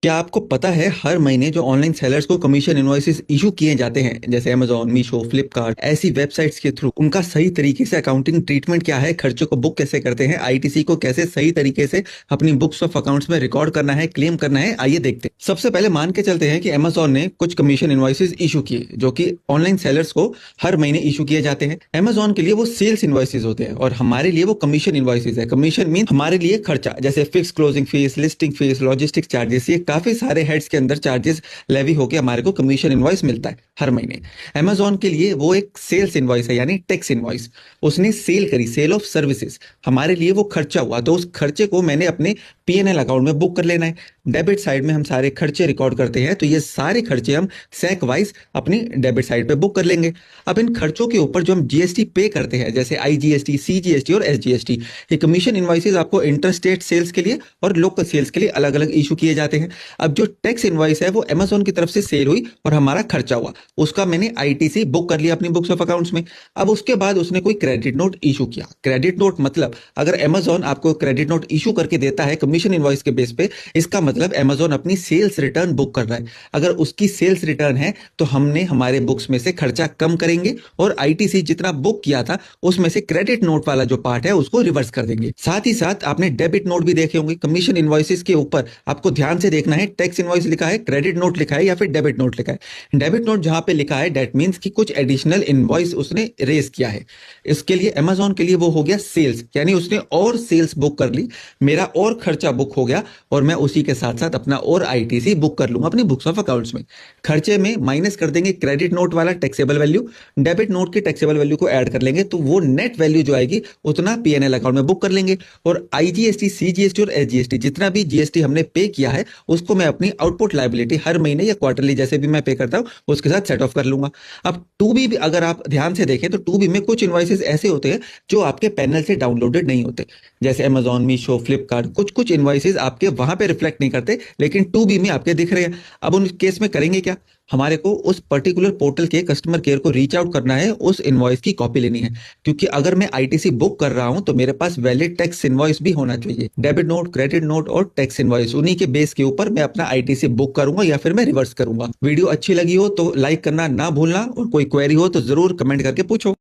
क्या आपको पता है हर महीने जो ऑनलाइन सेलर्स को कमीशन इनवॉइसेस इशू किए जाते हैं जैसे अमेजोन, मीशो, फ्लिपकार्ट ऐसी वेबसाइट्स के थ्रू उनका सही तरीके से अकाउंटिंग ट्रीटमेंट क्या है, खर्चों को बुक कैसे करते हैं, आईटीसी को कैसे सही तरीके से अपनी बुक्स ऑफ अकाउंट्स में रिकॉर्ड करना है, क्लेम करना है, आइए देखते हैं। सबसे पहले मान के चलते हैं कि अमेजोन ने कुछ कमीशन इनवॉइसेस इशू किए जो कि ऑनलाइन सेलर्स को हर महीने इशू किए जाते हैं। अमेजोन के लिए वो सेल्स इनवॉइसेस होते हैं और हमारे लिए वो कमीशन इनवॉइसेस है। कमीशन मीन हमारे लिए खर्चा, जैसे fix closing fees, listing fees, logistics charges, ये काफी सारे हेड्स के अंदर चार्जेस लेवी होके हमारे को कमीशन इनवॉइस मिलता है हर महीने। अमेजोन के लिए वो एक सेल्स इनवॉइस है, यानी टैक्स इनवॉइस। उसने सेल करी, सेल ऑफ सर्विसेज, हमारे लिए वो खर्चा हुआ, तो उस खर्चे को मैंने अपने पीएनएल अकाउंट में बुक कर लेना है। डेबिट साइड में हम सारे खर्चे रिकॉर्ड करते हैं, तो ये सारे खर्चे हम सैक वाइज अपनी डेबिट साइड पे बुक कर लेंगे। अब इन खर्चों के ऊपर जो हम जीएसटी पे करते हैं, जैसे आईजीएसटी, सीजीएसटी और एसजीएसटी, ये कमीशन इनवॉइसेज आपको इंटर स्टेट सेल्स के लिए और लोकल सेल्स के लिए अलग अलग इशू किए जाते हैं। अब जो टैक्स इनवॉइस है वो अमेजोन की तरफ से सेल हुई और हमारा खर्चा हुआ, उसका मैंने आईटीसी बुक कर लिया अपनी बुक्स ऑफ अकाउंट्स में। अब उसके बाद उसने कोई क्रेडिट नोट इशू किया। क्रेडिट नोट मतलब अगर अमेजोन आपको क्रेडिट नोट इशू करके देता है कमीशन इनवॉइस के बेस पे, इसका मतलब अमेजोन अपनी सेल्स रिटर्न बुक कर रहा है। अगर उसकी सेल्स रिटर्न है तो हमने हमारे बुक्स में से खर्चा कम करेंगे और आईटीसी जितना बुक किया था उसमें से क्रेडिट नोट वाला जो पार्ट है उसको रिवर्स कर देंगे। साथ ही साथ आपने डेबिट नोट भी देखे होंगे। कमीशन इनवॉइसेस के ऊपर आपको ध्यान से देखना है, टैक्स इनवॉइस लिखा है, क्रेडिट नोट लिखा है या फिर डेबिट नोट लिखा है। डेबिट नोट जहां पे लिखा है दैट मींस कि कुछ एडिशनल इनवॉइस उसने रेज किया है। इसके लिए अमेजोन के लिए वो हो गया सेल्स, यानी उसने और सेल्स बुक कर ली, मेरा और खर्चा बुक हो गया और मैं उसी के साथ साथ अपना और आईटीसी बुक कर लूंगा अपनी बुक्स ऑफ अकाउंट्स में। खर्चे में माइनस कर देंगे क्रेडिट नोट वाला टैक्सेबल वैल्यू, डेबिट नोट की टैक्सेबल वैल्यू को ऐड कर लेंगे, तो वो नेट वैल्यू जो आएगी उतना पीएनएल अकाउंट में बुक कर लेंगे। और आईजीएसटी, सीजीएसटी और एसजीएसटी, जितना भी जीएसटी हमने पे किया है उसको मैं अपनी आउटपुट लायबिलिटी हर महीने या क्वार्टरली जैसे भी मैं पे करता हूं उसके साथ सेट ऑफ कर लूंगा। अब टू बी अगर आप ध्यान से देखें तो टू बी में कुछ इनवॉइसेस ऐसे होते हैं जो आपके पैनल से डाउनलोडेड नहीं होते, जैसे अमेजॉन, मीशो, फ्लिपकार्ट, कुछ कुछ इनवॉइसेस आपके वहां पे रिफ्लेक्ट नहीं करते लेकिन टू बी में आपके दिख रहे हैं। अब उन केस में करेंगे क्या, हमारे को उस पर्टिकुलर पोर्टल के कस्टमर केयर को रीच आउट करना है, उस इनवॉइस की कॉपी लेनी है। क्योंकि अगर मैं आईटीसी बुक कर रहा हूं तो मेरे पास वैलिड टैक्स इनवॉइस भी होना चाहिए। डेबिट नोट, क्रेडिट नोट और टैक्स इनवॉइस, उन्हीं के बेस के ऊपर मैं अपना आईटीसी बुक करूंगा या फिर मैं रिवर्स करूंगा। वीडियो अच्छी लगी हो तो लाइक करना ना भूलना और कोई क्वेरी हो तो जरूर कमेंट करके पूछो।